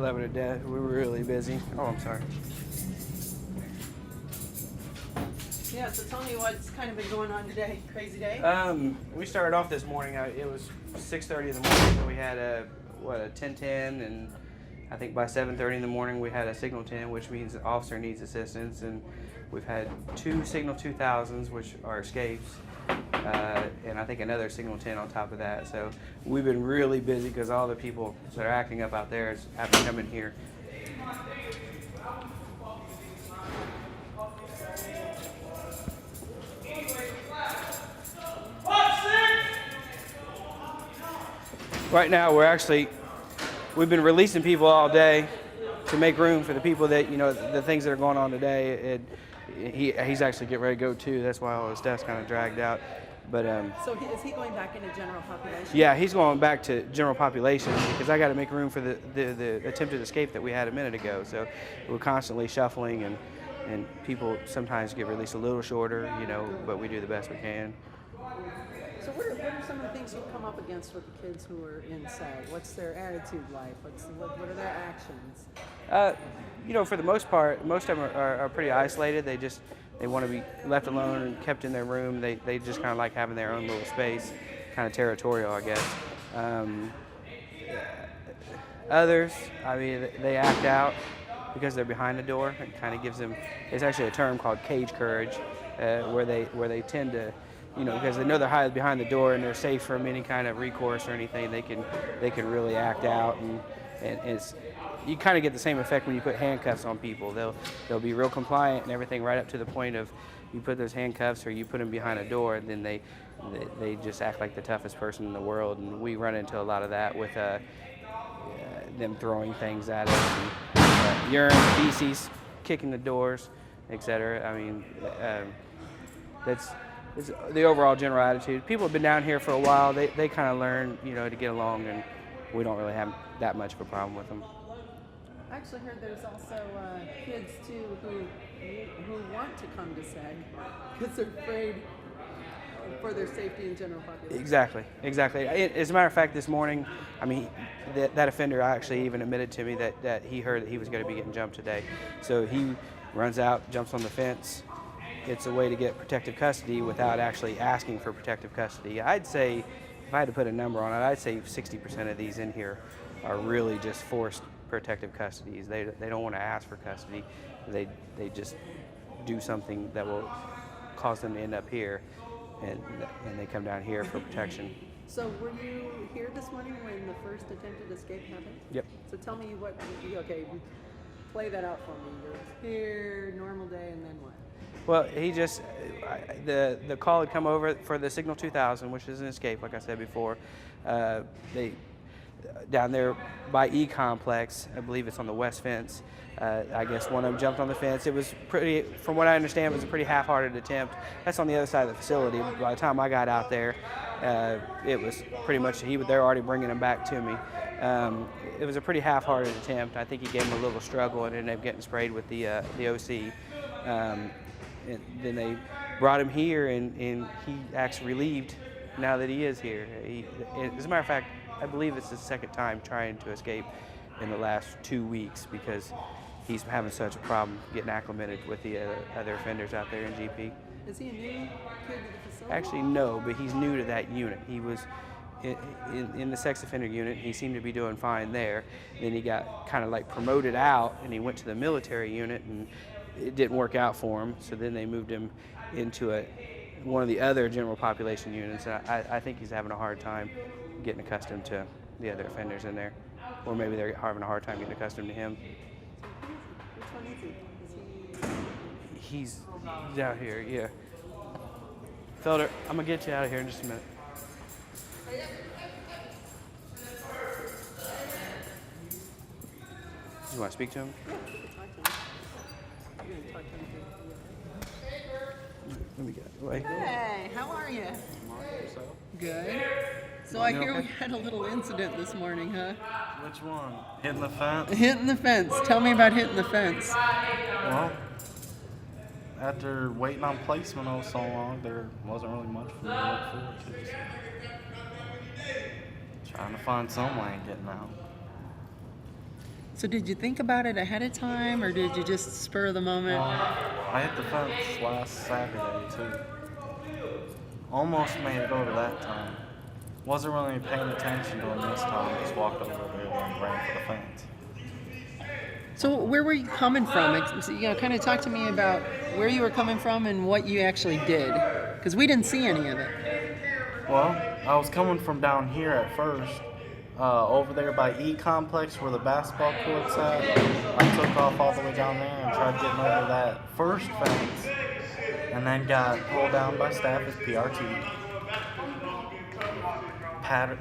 love it to death. We were really busy. Oh, I'm sorry. Yeah, so tell me what's kind of been going on today. Crazy day? We started off this morning. It was 6:30 in the morning, and we had a 1010, and I think by 7:30 in the morning we had a signal 10, which means the officer needs assistance, and we've had 2 signal 2000s, which are escapes, and I think another signal 10 on top of that. So we've been really busy because all the people that are acting up out there have to come in here. Right now we've been releasing people all day to make room for the people that, the things that are going on today. He's actually getting ready to go too. That's why all his stuff's kind of dragged out. But so is he going back into general population? Yeah, he's going back to general population because I got to make room for the attempted escape that we had a minute ago. So we're constantly shuffling, and people sometimes get released a little shorter, but we do the best we can. So what are some of the things you've come up against with the kids who are in SAG? What's their attitude like? What are their actions? For the most part, most of them are pretty isolated. They want to be left alone and kept in their room. They just kind of like having their own little space, kind of territorial, I guess. Others, they act out because they're behind the door. It kind of gives them, it's actually a term called cage courage, where they tend to, because they know they're hiding behind the door and they're safe from any kind of recourse or anything. They can really act out, and it's, you kind of get the same effect when you put handcuffs on people. They'll be real compliant and everything right up to the point of you put those handcuffs or you put them behind a door, and then they just act like the toughest person in the world. And we run into a lot of that with them throwing things at us, and urine, feces, kicking the doors, etc. That's the overall general attitude. People have been down here for a while. They kind of learn, to get along, and we don't really have that much of a problem with them. I actually heard there's also kids too who want to come to SAG because they're afraid for their safety in general population. Exactly. As a matter of fact, this morning, that offender actually even admitted to me that he heard that he was going to be getting jumped today. So he runs out, jumps on the fence. It's a way to get protective custody without actually asking for protective custody. I'd say, if I had to put a number on it, I'd say 60% of these in here are really just forced protective custodies. They don't want to ask for custody. They just do something that will cause them to end up here, and they come down here for protection. So were you here this morning when the first attempted escape happened? Yep. So tell me play that out for me. You're here, normal day, and then what? Well, the call had come over for the Signal 2000, which is an escape, like I said before. Down there by E-Complex, I believe it's on the west fence. I guess one of them jumped on the fence. It was pretty, from what I understand, it was a pretty half-hearted attempt. That's on the other side of the facility. By the time I got out there, it was pretty much, they're already bringing him back to me. It was a pretty half-hearted attempt. I think he gave him a little struggle and ended up getting sprayed with the OC. And then they brought him here, and he acts relieved now that he is here. As a matter of fact, I believe it's his second time trying to escape in the last 2 weeks because he's having such a problem getting acclimated with the other offenders out there in GP. Is he a new kid to the facility? Actually, no, but he's new to that unit. He was in the sex offender unit. He seemed to be doing fine there. Then he got kind of like promoted out, and he went to the military unit, and it didn't work out for him. So then they moved him into one of the other general population units. I think he's having a hard time getting accustomed to the other offenders in there, or maybe they're having a hard time getting accustomed to him. Which one is he? He's out here, yeah. Felder, I'm gonna get you out of here in just a minute. You want to speak to him? Yeah, talk to him. You're gonna talk to him. Let me get it away. Hey, how are you? Good. So I hear we had a little incident this morning, huh? Which one? Hitting the fence? Hitting the fence. Tell me about hitting the fence. Well, after waiting on placement all so long, there wasn't really much for me to look forward to. So trying to find some way of getting out. So did you think about it ahead of time, or did you just spur of the moment? I hit the fence last Saturday too. Almost made it over that time. Wasn't really paying attention to him this time. Just walked over there and ran for the fence. So where were you coming from? Kind of talk to me about where you were coming from and what you actually did, because we didn't see any of it. Well, I was coming from down here at first, over there by E Complex where the basketball court's at. I took off all the way down there and tried getting over that first fence, and then got pulled down by staff as PRT.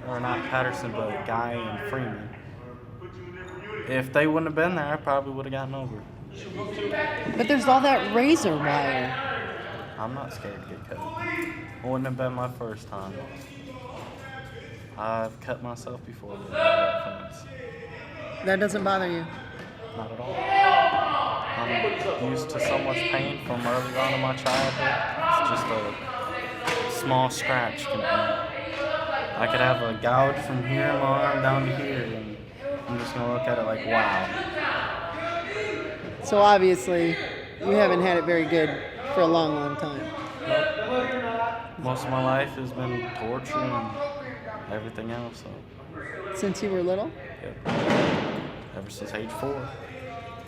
Not Patterson, but Guy and Freeman. If they wouldn't have been there, I probably would have gotten over. But there's all that razor wire. I'm not scared to get cut. It wouldn't have been my first time. I've cut myself before with that fence. That doesn't bother you? Not at all. I'm used to so much pain from early on in my childhood. It's just a small scratch. I could have a gouge from here in my arm down to here, and I'm just going to look at it like, wow. So obviously, you haven't had it very good for a long, long time. Nope. Most of my life has been torture and everything else. So. Since you were little? Yep. Ever since age 4.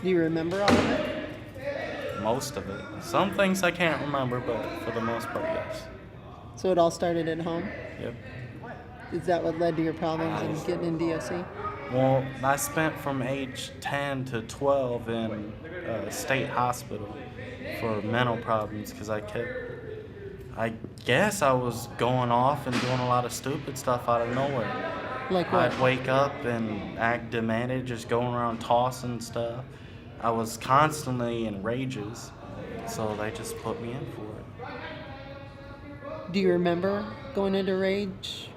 Do you remember all of it? Most of it. Some things I can't remember, but for the most part, yes. So it all started at home? Yep. Is that what led to your problems and getting in DOC? Well, I spent from age 10 to 12 in a state hospital for mental problems because I guess I was going off and doing a lot of stupid stuff out of nowhere. Like what? I'd wake up and act demented, just going around tossing stuff. I was constantly in rages, so they just put me in for it. Do you remember going into rage?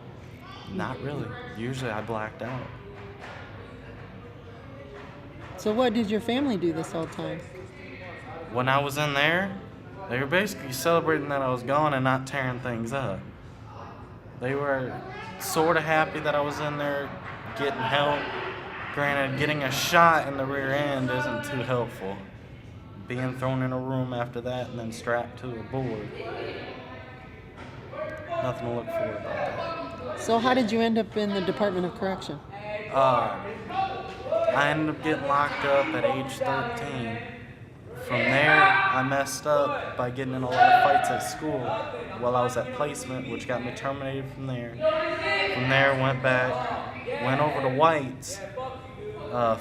Not really. Usually I blacked out. So what did your family do this whole time? When I was in there, they were basically celebrating that I was gone and not tearing things up. They were sort of happy that I was in there getting help. Granted, getting a shot in the rear end isn't too helpful. Being thrown in a room after that and then strapped to a board. Nothing to look forward about that. So how did you end up in the Department of Correction? I ended up getting locked up at age 13. From there, I messed up by getting in a lot of fights at school while I was at placement, which got me terminated from there. From there, went back, went over to White's,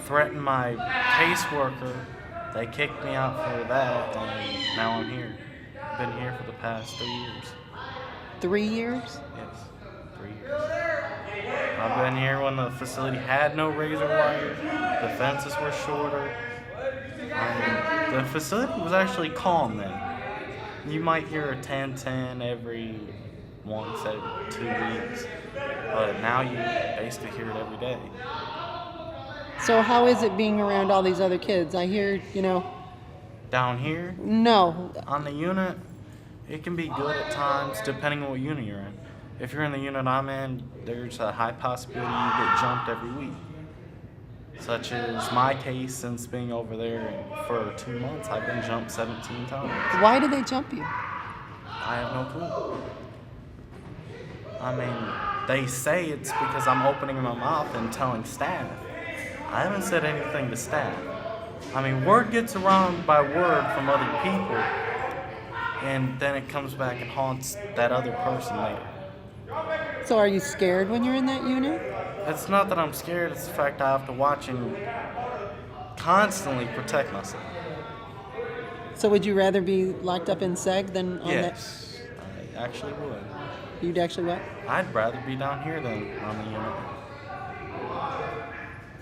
threatened my caseworker. They kicked me out for that, and now I'm here. Been here for the past 3 years. 3 years? Yes, 3 years. I've been here when the facility had no razor wire, the fences were shorter. The facility was actually calm then. You might hear a 10-10 every 2 weeks, but now you basically hear it every day. So how is it being around all these other kids? I hear, Down here, No. on the unit, it can be good at times depending on what unit you're in. If you're in the unit I'm in, there's a high possibility you get jumped every week. Such as my case, since being over there for 2 months, I've been jumped 17 times. Why do they jump you? I have no clue. I mean, they say it's because I'm opening my mouth and telling staff. I haven't said anything to staff. I mean, word gets around by word from other people, and then it comes back and haunts that other person later. So are you scared when you're in that unit? It's not that I'm scared, it's the fact I have to watch and constantly protect myself. So would you rather be locked up in Seg than on Yes, I actually would. that? You'd actually what? I'd rather be down here than on the unit.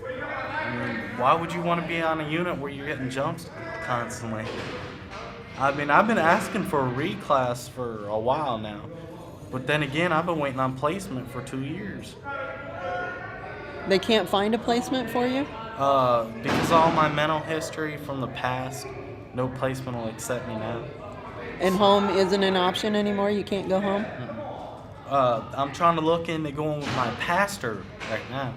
I mean, why would you want to be on a unit where you're getting jumped constantly? I mean, I've been asking for a reclass for a while now. But then again, I've been waiting on placement for 2 years. They can't find a placement for you? Because of all my mental history from the past, no placement will accept me now. And home isn't an option anymore? You can't go home? I'm trying to look into going with my pastor right now.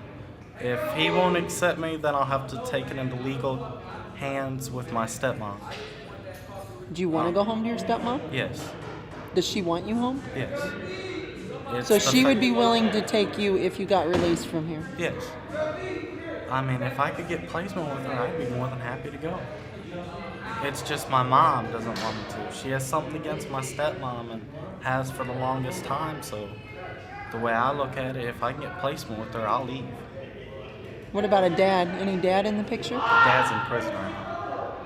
If he won't accept me, then I'll have to take it into legal hands with my stepmom. Do you want to go home to your stepmom? Yes. Does she want you home? Yes. It's So the she would fa- be willing to take you if you got released from here? Yes. I mean, if I could get placement with her, I'd be more than happy to go. It's just my mom doesn't want me to. She has something against my stepmom and has for the longest time, so the way I look at it, if I can get placement with her, I'll leave. What about a dad? Any dad in the picture? Dad's in prison right now.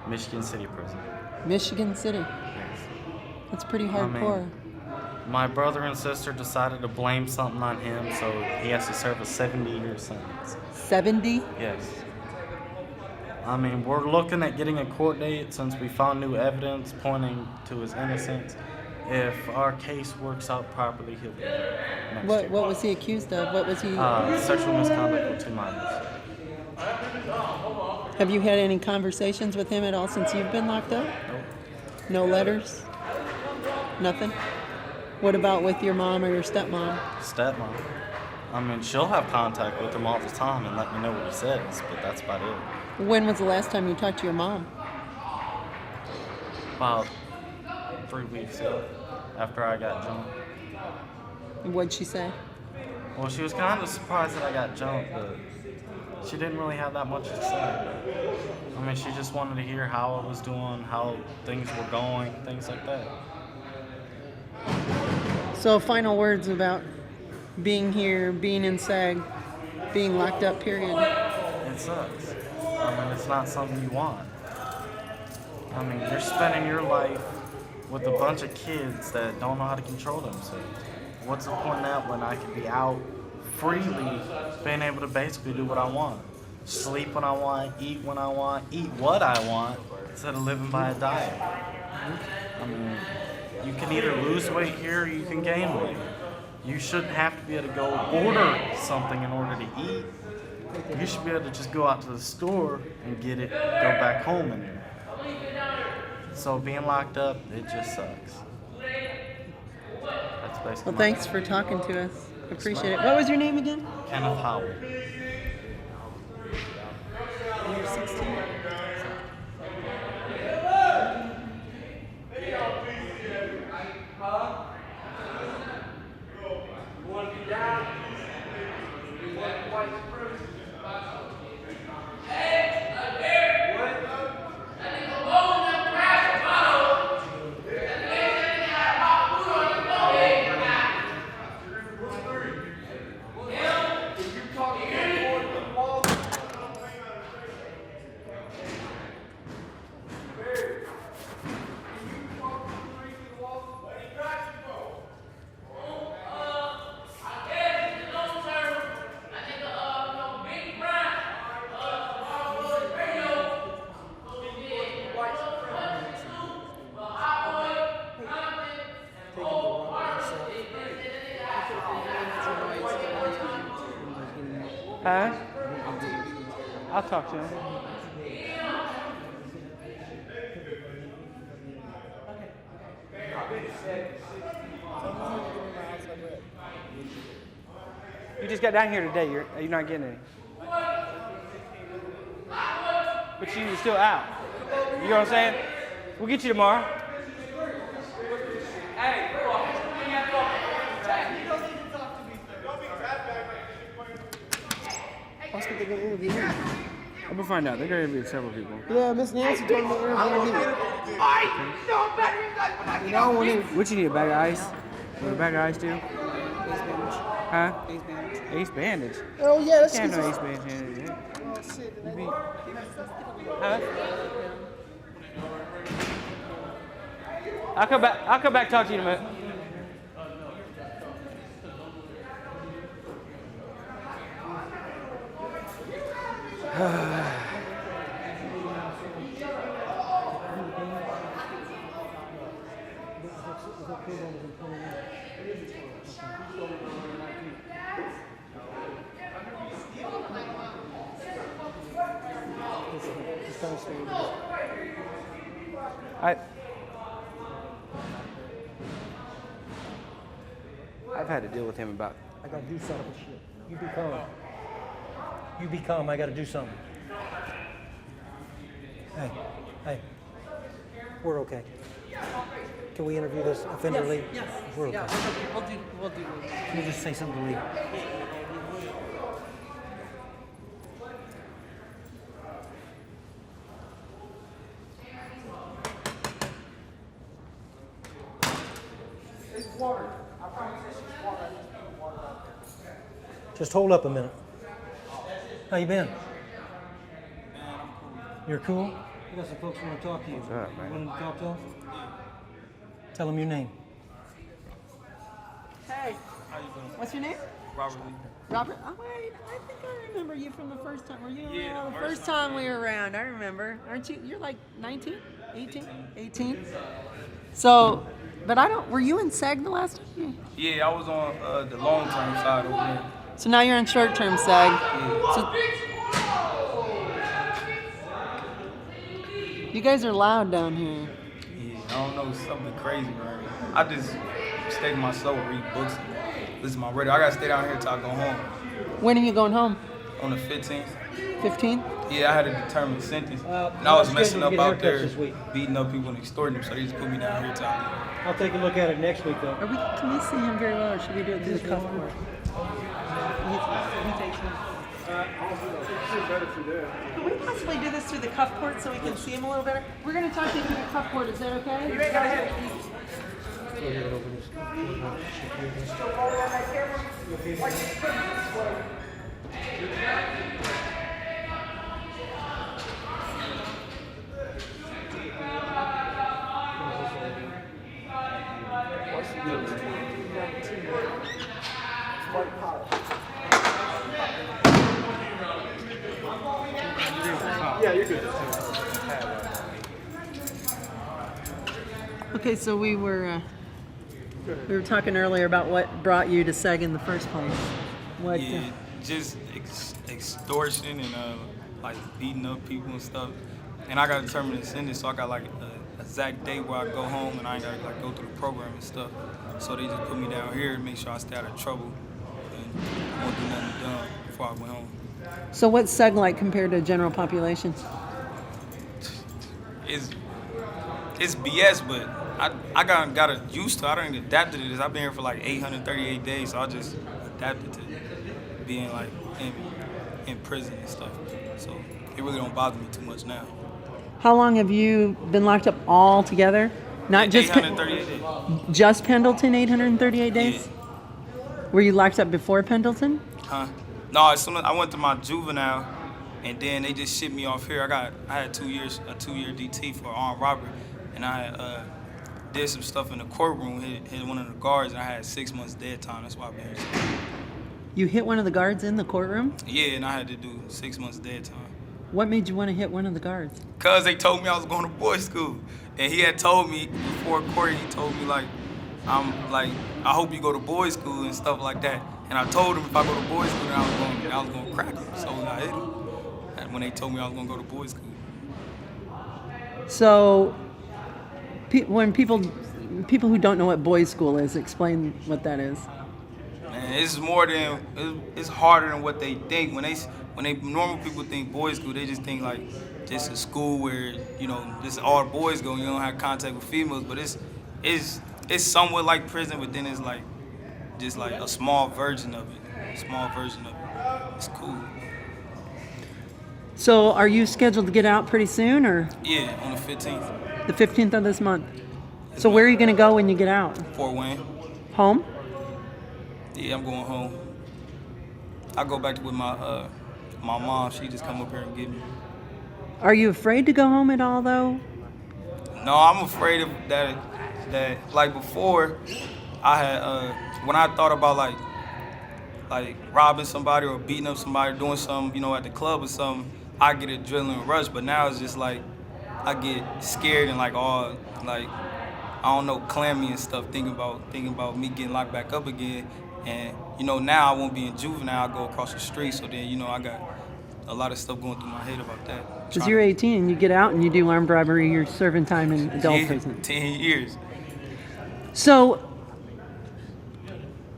Michigan City prison. Michigan City. Yes. That's pretty I mean, hardcore. my brother and sister decided to blame something on him, so he has to serve a 70-year sentence. 70? Yes. I mean, we're looking at getting a court date since we found new evidence pointing to his innocence. If our case works out properly, he'll be there next What year. was he accused of? What was he? Sexual misconduct with 2 minors. Have you had any conversations with him at all since you've been locked up? Nope. No letters? Nothing? What about with your mom or your stepmom? Stepmom. I mean, she'll have contact with him all the time and let me know what he says, but that's about it. When was the last time you talked to your mom? About 3 weeks ago, after I got jumped. What'd she say? Well, she was kind of surprised that I got jumped, but she didn't really have that much to say. I mean, she just wanted to hear how I was doing, how things were going, things like that. So final words about being here, being in SAG, being locked up, period. It sucks. I mean, it's not something you want. I mean, you're spending your life with a bunch of kids that don't know how to control themselves. What's the point in that when I could be out freely, being able to basically do what I want? Sleep when I want, eat when I want, eat what I want, instead of living by a diet. I mean, you can either lose weight here or you can gain weight. You shouldn't have to be able to go order something in order to eat. You should be able to just go out to the store and get it, go back home and eat. So being locked up, it just sucks. That's basically Well, thanks for talking to us. Appreciate it. What was your name again? Kenneth Howell. And you're 16. Huh? I'll talk to him. You just got down here today. You're not getting any. But you're still out. You know what I'm saying? We'll get you tomorrow. Hey, That's what they're going to interview me. I'm gonna find out. They're gonna interview several people. Yeah, Miss Nancy told me to interview me. You know, when it, What you need, a bag of ice? What a bag of ice do? Ace bandage. Huh? Ace bandage. Ace bandage. Oh, yeah, that's Can't have no good. ace bandage in it. Oh, shit. You be- Huh? I'll come back. I'll come back and talk to you in a minute. I've had to deal with him about. I got to do something shit. You be calm. You be calm. I got to do something. Hey. We're okay. Can we interview this offender, Lee? Yes. We're okay. Yeah, we'll do. You just say something to Lee. Just hold up a minute. How you been? You're cool? We got some folks who want to talk to you. What's up, man? You want to talk to them? Tell them your name. Hey, what's your name? Robert. Robert. Oh wait, I think I remember you from the first time. Were you around the first time we were around? I remember. Aren't you? You're like 19, 18. So, but I don't. Were you in SEG the last time? Yeah, I was on the long-term side over there. So now you're in short-term SEG. So, you guys are loud down here. Yeah, I don't know, something crazy, right? I just stay to myself, read books, and listen to my radio. I gotta stay down here till I go home. When are you going home? On the 15th. 15? Yeah, I had a determined sentence. And I I'm was messing scheduled up to out get haircuts there, this week. beating up people and extorting them, so they just put me down here till I leave. I'll take a look at it next week, though. Can we see him very well, or should we do it through the cuff port? He takes him. Can we possibly do this through the cuff port so we can see him a little better? We're going to talk to you through the cuff port. Is that okay? Okay, so we were talking earlier about what brought you to SEG in the first place. What? Yeah, just extortion and like beating up people and stuff. And I got determined sentence, so I got like a exact date where I go home and I ain't gotta like go through the program and stuff. So they just put me down here to make sure I stay out of trouble and won't do nothing dumb before I went home. So what's SEG like compared to general population? It's BS, but I got used to it. I done adapted to this. I've been here for like 838 days, so I just adapted to being like in prison and stuff. So it really don't bother me too much now. How long have you been locked up all together? Not just 838 days. just Pendleton, 838 days? Yeah. Were you locked up before Pendleton? Huh? No, as soon as I went to my juvenile, and then they just shipped me off here. I had 2 years, a 2-year DT for armed robbery, and I did some stuff in the courtroom, hit one of the guards, and I had 6 months dead time. That's why I've been here. You hit one of the guards in the courtroom? Yeah, and I had to do 6 months dead time. What made you want to hit one of the guards? Cause they told me I was going to boys' school, and he had told me before court. He told me like, I hope you go to boys' school and stuff like that. And I told him if I go to boys' school, then I was going to crack him. So I hit him. And when they told me I was going to go to boys' school. So, when people who don't know what boys' school is, explain what that is. Man, it's more than it's harder than what they think. When they normal people think boys' school, they just think like just a school where just all the boys go. And you don't have contact with females, but it's somewhat like prison, but then it's like just like a small version of it. It's cool. So, are you scheduled to get out pretty soon, or? Yeah, on the 15th. The 15th of this month. So where are you going to go when you get out? Fort Wayne. Home? Yeah, I'm going home. I go back with my mom. She just come up here and get me. Are you afraid to go home at all, though? No, I'm afraid of that like before, I had when I thought about like robbing somebody or beating up somebody, doing something, at the club or something, I get adrenaline rush. But now it's just like I get scared and like all like I don't know, clammy and stuff, thinking about me getting locked back up again. And now I won't be in juvenile. I go across the street, so then I got a lot of stuff going through my head about that. Because you're 18 and you get out and you do armed robbery, you're serving time in adult prison. 10 years. So,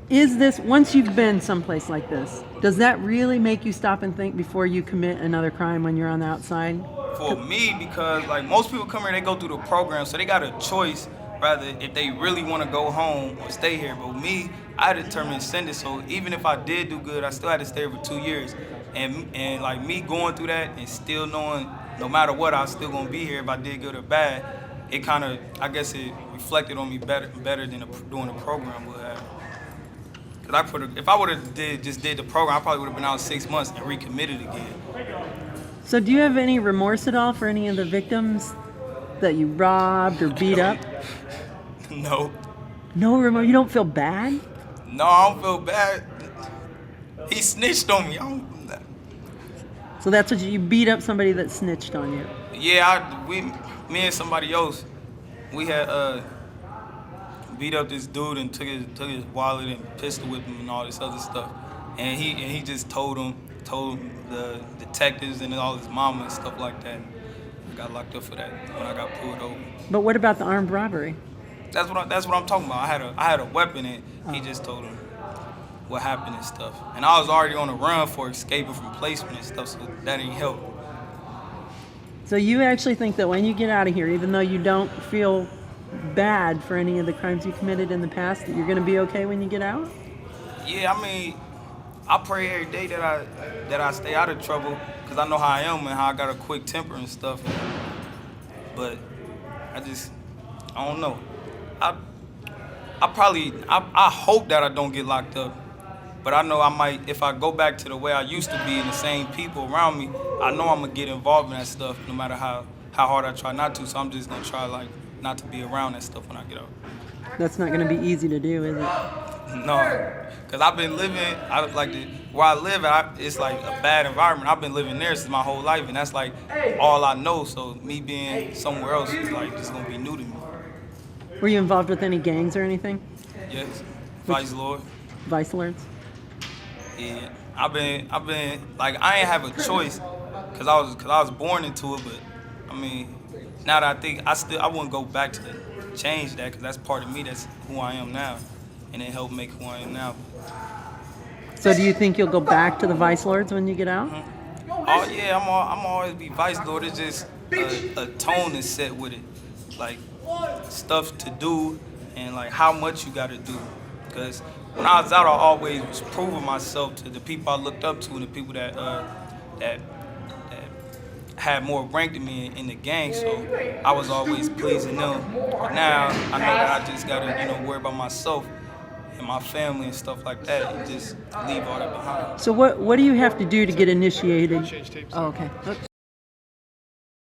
is this, once you've been someplace like this, Does that really make you stop and think before you commit another crime when you're on the outside? For me, because like most people come here, they go through the program, so they got a choice rather if they really want to go home or stay here. But me, I determined to send it. So even if I did do good, I still had to stay here for 2 years. And like me going through that and still knowing no matter what, I was still gonna be here if I did good or bad. It kind of, I guess, it reflected on me better than doing the program would have. Cause if I would have just did the program, I probably would have been out 6 months and recommitted again. So do you have any remorse at all for any of the victims that you robbed or beat up? No. No remorse? You don't feel bad? No, I don't feel bad. He snitched on me. So that's what you beat up somebody that snitched on you? Yeah, me and somebody else, we had beat up this dude and took his wallet and pistol whipped him and all this other stuff. And he just told the detectives and all his mama and stuff like that. I got locked up for that when I got pulled over. But what about the armed robbery? That's what I'm talking about. I had a weapon and he just told him what happened and stuff. And I was already on the run for escaping from placement and stuff, so that didn't help. So you actually think that when you get out of here, even though you don't feel bad for any of the crimes you committed in the past, that you're going to be okay when you get out? Yeah, I mean, I pray every day that I stay out of trouble because I know how I am and how I got a quick temper and stuff. But I don't know. I hope that I don't get locked up. But I know I might, if I go back to the way I used to be and the same people around me, I know I'm going to get involved in that stuff no matter how hard I try not to. So I'm just going to try like not to be around that stuff when I get out. That's not going to be easy to do, is it? No, because I've been living, where I live at, it's like a bad environment. I've been living there since my whole life, and that's like all I know. So me being somewhere else is like just going to be new to me. Were you involved with any gangs or anything? Yes, Vice Lord. Vice Lords? Yeah, I've been like I ain't have a choice because I was born into it. But I mean, now that I think I wouldn't go back to change that because that's part of me. That's who I am now, and it helped make who I am now. So do you think you'll go back to the Vice Lords when you get out? Mm-hmm. Oh yeah, I'm always be Vice Lord. It's just a tone is set with it, like stuff to do and like how much you got to do. Because when I was out, I always was proving myself to the people I looked up to and the people that had more rank than me in the gang. So I was always pleasing them. But now I know that I just gotta worry about myself and my family and stuff like that, and just leave all that behind. So what do you have to do to get initiated? Oh, okay. Oops.